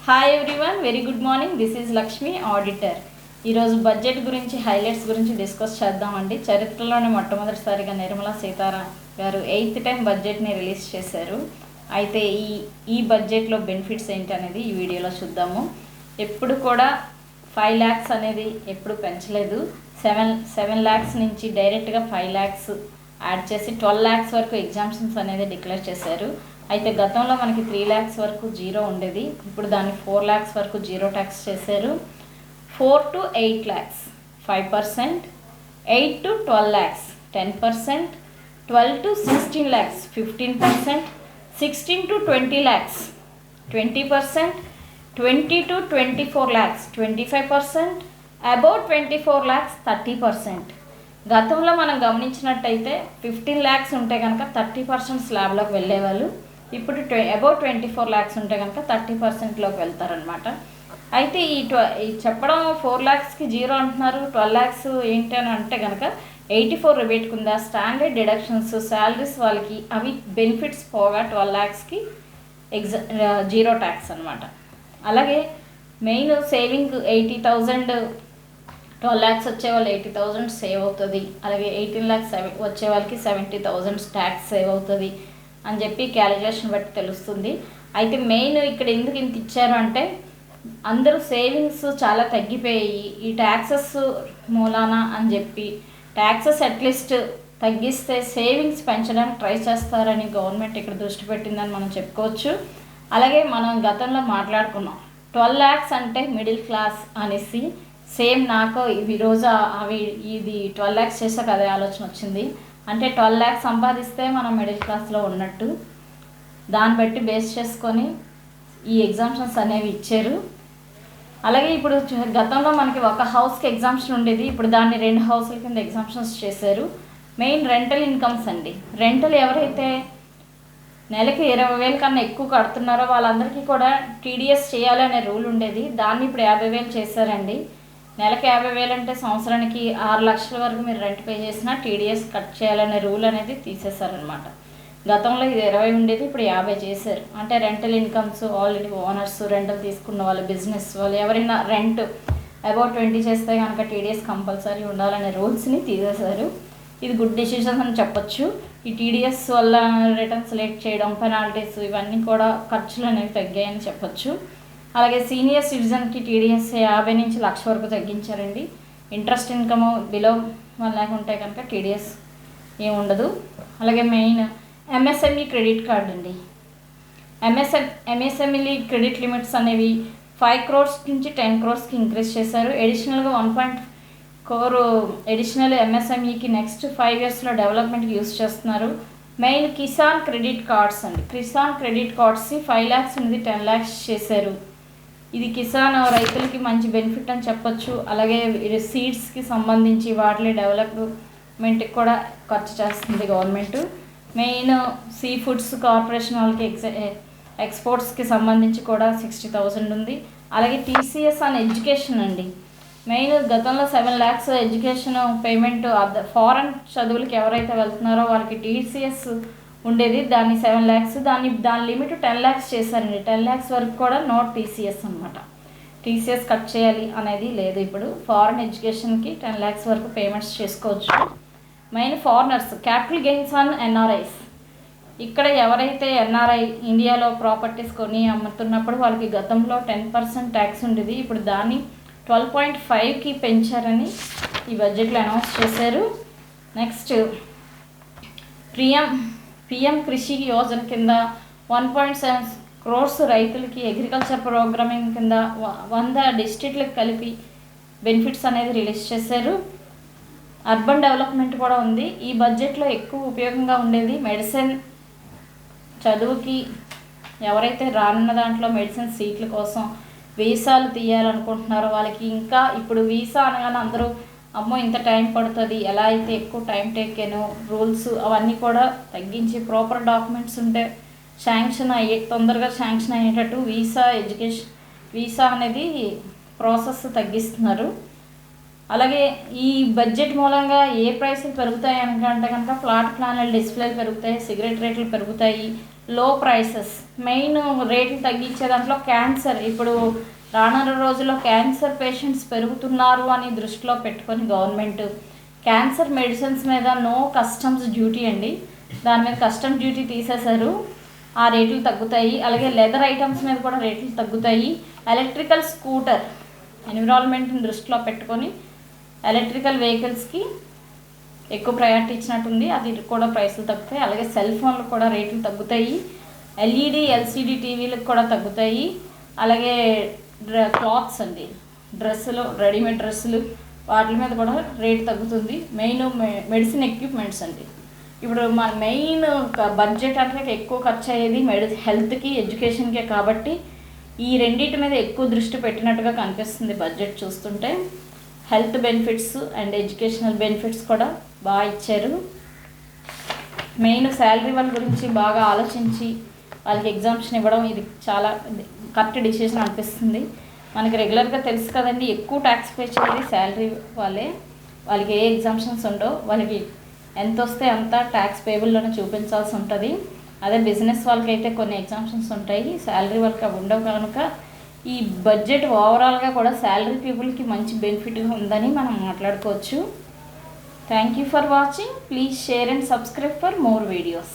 Hi everyone, very good morning. This is Lakshmi, auditor. ఈరోజు budget గురించి, highlights గురించి discuss చేద్దామండి. చరిత్రలోనే మొట్టమొదటిసారిగా నిర్మలా సీతారామన్ గారు 8th టైం బడ్జెట్ని రిలీజ్ చేశారు. అయితే ఈ బడ్జెట్లో బెనిఫిట్స్ ఏంటి అనేది ఈ వీడియోలో చూద్దాము. ఎప్పుడు కూడా 5 lakhs అనేది ఎప్పుడు పెంచలేదు. 7 lakhs నుంచి డైరెక్ట్గా 5 lakhs యాడ్ చేసి 12 lakhs వరకు ఎగ్జామ్షన్స్ అనేది డిక్లేర్ చేశారు. అయితే గతంలో మనకి 3 lakhs వరకు జీరో ఉండేది. ఇప్పుడు దాన్ని 4 lakhs వరకు జీరో ట్యాక్స్ చేశారు. 4 to 8 lakhs 5%, 8 to 12 lakhs 10%, 12 to 16 lakhs 15%, 16 to 20 lakhs 20%, 20 to 24 lakhs 25%, above 24 lakhs 30%. గతంలో మనం గమనించినట్టయితే 15 lakhs ఉంటే కనుక 30% స్లాబ్లోకి వెళ్ళేవాళ్ళు. ఇప్పుడు అబౌవ్ 24 lakhs ఉంటే కనుక 30%లోకి వెళ్తారనమాట. అయితే ఈ చెప్పడం 4 lakhsకి జీరో అంటున్నారు, 12 lakhs ఏంటి అని అంటే కనుక 84 రిబేట్ కింద స్టాండర్డ్ డిడక్షన్స్, శాలరీస్ వాళ్ళకి అవి బెనిఫిట్స్ పోగా 12 lakhsకి జీరో ట్యాక్స్ అనమాట. అలాగే మెయిన్ సేవింగ్ 80,000, 12 lakhs వచ్చే వాళ్ళు 80,000 సేవ్ అవుతుంది. అలాగే 18 lakhs వచ్చే వాళ్ళకి 70,000 ట్యాక్స్ సేవ్ అవుతుంది అని చెప్పి క్యాలిక్యులేషన్ బట్టి తెలుస్తుంది. అయితే మెయిన్ ఇక్కడ ఎందుకు ఇంత ఇచ్చారు అంటే అందరూ సేవింగ్స్ చాలా తగ్గిపోయాయి ఈ ట్యాక్సెస్ మూలాన అని చెప్పి ట్యాక్సెస్ అట్లీస్ట్ తగ్గిస్తే సేవింగ్స్ పెంచడానికి ట్రై చేస్తారని గవర్నమెంట్ ఇక్కడ దృష్టి పెట్టిందని మనం చెప్పుకోవచ్చు. అలాగే మనం గతంలో మాట్లాడుకున్నాం 12 lakhs అంటే మిడిల్ క్లాస్ అనేసి. సేమ్ నాకు ఈరోజు ఇది 12 lakhs చేసాక అదే ఆలోచన వచ్చింది. అంటే 12 lakhs సంపాదిస్తే మనం మిడిల్ క్లాస్లో ఉన్నట్టు. దాన్ని బట్టి బేస్ చేసుకొని ఈ ఎగ్జామ్షన్స్ అనేవి ఇచ్చారు. అలాగే ఇప్పుడు గతంలో మనకి ఒక హౌస్కి ఎగ్జామ్షన్ ఉండేది, ఇప్పుడు దాన్ని 2 హౌస్ల కింద ఎగ్జామ్షన్స్ చేశారు. మెయిన్ రెంటల్ ఇన్కమ్స్ అండి. రెంటల్ ఎవరైతే నెలకి 20,000 కన్నా ఎక్కువ కడుతున్నారో వాళ్ళందరికీ కూడా టీడీఎస్ చేయాలి అనే రూల్ ఉండేది. దాన్ని ఇప్పుడు 50,000 చేశారండి. నెలకి 50,000 అంటే సంవత్సరానికి 6 లక్షల వరకు మీరు రెంట్ పే చేసినా టీడీఎస్ కట్ చేయాలనే రూల్ అనేది తీసేశారనమాట. గతంలో ఇది 20 ఉండేది, ఇప్పుడు 50 చేశారు. అంటే rental incomes already owners, rental తీసుకున్న వాళ్ళు, బిజినెస్ వాళ్ళు ఎవరైనా రెంట్ అబౌట్ 20 చేస్తే కనుక టీడీఎస్ కంపల్సరీ ఉండాలనే రూల్స్ని తీసేశారు. ఇది గుడ్ డెసిషన్ అని చెప్పొచ్చు. ఈ టీడీఎస్ వల్ల రిటర్న్స్ లేట్ చేయడం, పెనాల్టీస్, ఇవన్నీ కూడా ఖర్చులు అనేవి తగ్గాయని చెప్పొచ్చు. అలాగే సీనియర్ సిటిజన్కి టీడీఎస్ 50 నుంచి 1,00,000 వరకు తగ్గించారండి. ఇంట్రెస్ట్ ఇన్కమ్ బిలో 1 lakh ఉంటే కనుక టీడీఎస్ ఏముండదు. అలాగే మెయిన్ ఎంఎస్ఎంఈ క్రెడిట్ కార్డ్ అండి. ఎంఎస్ఎంఈ క్రెడిట్ లిమిట్స్ అనేవి 5 crores నుంచి 10 crores ఇంక్రీజ్ చేశారు. అడిషనల్గా 1.4 crore అడిషనల్ ఎంఎస్ఎంఈకి నెక్స్ట్ 5 yearsలో డెవలప్మెంట్కి యూజ్ చేస్తున్నారు. మెయిన్ కిసాన్ క్రెడిట్ కార్డ్స్ అండి. కిసాన్ క్రెడిట్ కార్డ్స్ 5 lakhs అనేది 10 lakhs చేశారు. ఇది కిసాన్ రైతులకి మంచి బెనిఫిట్ అని చెప్పొచ్చు. అలాగే సీడ్స్కి సంబంధించి వాటి డెవలప్మెంట్కి కూడా ఖర్చు చేస్తుంది government. Main sea foods corporation వాళ్ళకి ఎక్స్పోర్ట్స్కి సంబంధించి కూడా 60,000 ఉంది. అలాగే టీసీఎస్ ఆన్ ఎడ్యుకేషన్ అండి. మెయిన్ గతంలో 7 lakhs ఎడ్యుకేషన్ పేమెంట్ ఫారెన్ చదువులకి ఎవరైతే వెళ్తున్నారో వాళ్ళకి టీసీఎస్ ఉండేది. దాన్ని 7 lakhs, దాని లిమిట్ 10 lakhs చేశారండి. 10 lakhs వరకు కూడా నోట్ టీసీఎస్ అనమాట. టీసీఎస్ కట్ చేయాలి అనేది లేదు. ఇప్పుడు ఫారెన్ ఎడ్యుకేషన్కి 10 lakhs వరకు పేమెంట్స్ చేసుకోవచ్చు. Main foreigners capital gains on NRIs. ఇక్కడ ఎవరైతే ఎన్ఆర్ఐ ఇండియాలో ప్రాపర్టీస్ కొని అమ్ముతున్నప్పుడు వాళ్ళకి గతంలో 10% ట్యాక్స్ ఉండేది. ఇప్పుడు దాన్ని 12.5కి పెంచారని ఈ బడ్జెట్లో అనౌన్స్ చేశారు. నెక్స్ట్ పిఎం కృషి యోజన కింద 1.7 crores రైతులకి అగ్రికల్చర్ ప్రోగ్రామింగ్ కింద 100 డిస్ట్రిక్ట్లకు కలిపి బెనిఫిట్స్ అనేది రిలీజ్ చేశారు. అర్బన్ డెవలప్మెంట్ కూడా ఉంది. ఈ బడ్జెట్లో ఎక్కువ ఉపయోగంగా ఉండేది మెడిసిన్ చదువుకి. ఎవరైతే రానున్న దాంట్లో మెడిసిన్ సీట్ల కోసం వీసాలు తీయాలనుకుంటున్నారో వాళ్ళకి ఇంకా ఇప్పుడు వీసా అనగానే అందరూ అమ్మో ఇంత టైం పడుతుంది, ఎలా అయితే ఎక్కువ టైం టేకేను రూల్స్ అవన్నీ కూడా తగ్గించి ప్రాపర్ డాక్యుమెంట్స్ ఉంటే తొందరగా శాంక్షన్ అయ్యేటట్టు వీసా అనేది ప్రాసెస్ తగ్గిస్తున్నారు. అలాగే ఈ బడ్జెట్ మూలంగా ఏ ప్రైసులు పెరుగుతాయి అంటే కనుక ప్లాన్ల డిస్ప్లేలు పెరుగుతాయి, సిగరెట్ రేట్లు పెరుగుతాయి, లో ప్రైసెస్, మెయిన్ రేట్లు తగ్గించే దాంట్లో క్యాన్సర్, ఇప్పుడు రానున్న రోజుల్లో క్యాన్సర్ పేషెంట్స్ పెరుగుతున్నారు అని దృష్టిలో పెట్టుకొని గవర్నమెంట్ క్యాన్సర్ మెడిసిన్స్ మీద నో కస్టమ్స్ డ్యూటీ అండి, దాని మీద కస్టమ్స్ డ్యూటీ తీసేశారు, ఆ రేట్లు తగ్గుతాయి. అలాగే లెదర్ ఐటమ్స్ మీద కూడా రేట్లు తగ్గుతాయి. ఎలక్ట్రికల్ స్కూటర్, ఎన్విరాన్మెంట్ని దృష్టిలో పెట్టుకొని ఎలక్ట్రికల్ వెహికల్స్కి ఎక్కువ ప్రయారిటీ ఇచ్చినట్టుంది, అది కూడా ప్రైసులు తగ్గుతాయి. అలాగే సెల్ ఫోన్లు కూడా రేట్లు తగ్గుతాయి. ఎల్ఈడి ఎల్సిడి టీవీలకు కూడా తగ్గుతాయి. అలాగే క్లాత్స్ అండి, డ్రెస్సులు, రెడీమేడ్ డ్రెస్సులు, వాటి మీద కూడా రేటు తగ్గుతుంది. మెయిన్ మెడిసిన్ ఎక్విప్మెంట్స్ అండి, ఇప్పుడు మన మెయిన్ బడ్జెట్ అంటే ఎక్కువ ఖర్చు అయ్యేది హెల్త్కి, ఎడ్యుకేషన్కే, కాబట్టి ఈ రెండింటి మీద ఎక్కువ దృష్టి పెట్టినట్టుగా కనిపిస్తుంది బడ్జెట్ చూస్తుంటే. Health benefits and educational benefits కూడా బాగా ఇచ్చారు. మెయిన్ శాలరీ వాళ్ళ గురించి బాగా ఆలోచించి వాళ్ళకి ఎగ్జామ్షన్ ఇవ్వడం, ఇది చాలా కరెక్ట్ డిసిషన్ అనిపిస్తుంది. మనకి రెగ్యులర్గా తెలుసు కదండి, ఎక్కువ ట్యాక్స్ పే చేయాలి శాలరీ వాళ్ళే, వాళ్ళకి ఏ ఎగ్జామ్షన్స్ ఉండవు, వాళ్ళకి ఎంత వస్తే అంత ట్యాక్స్ పేబుల్లోనే చూపించాల్సి ఉంటుంది. అదే బిజినెస్ వాళ్ళకైతే కొన్ని ఎగ్జామ్షన్స్ ఉంటాయి, శాలరీ వాళ్ళకి అవి ఉండవు. కనుక ఈ బడ్జెట్ ఓవరాల్గా కూడా శాలరీ పీపుల్కి మంచి బెనిఫిట్గా ఉందని మనం మాట్లాడుకోవచ్చు. Thank you for watching. Please share and subscribe for more videos.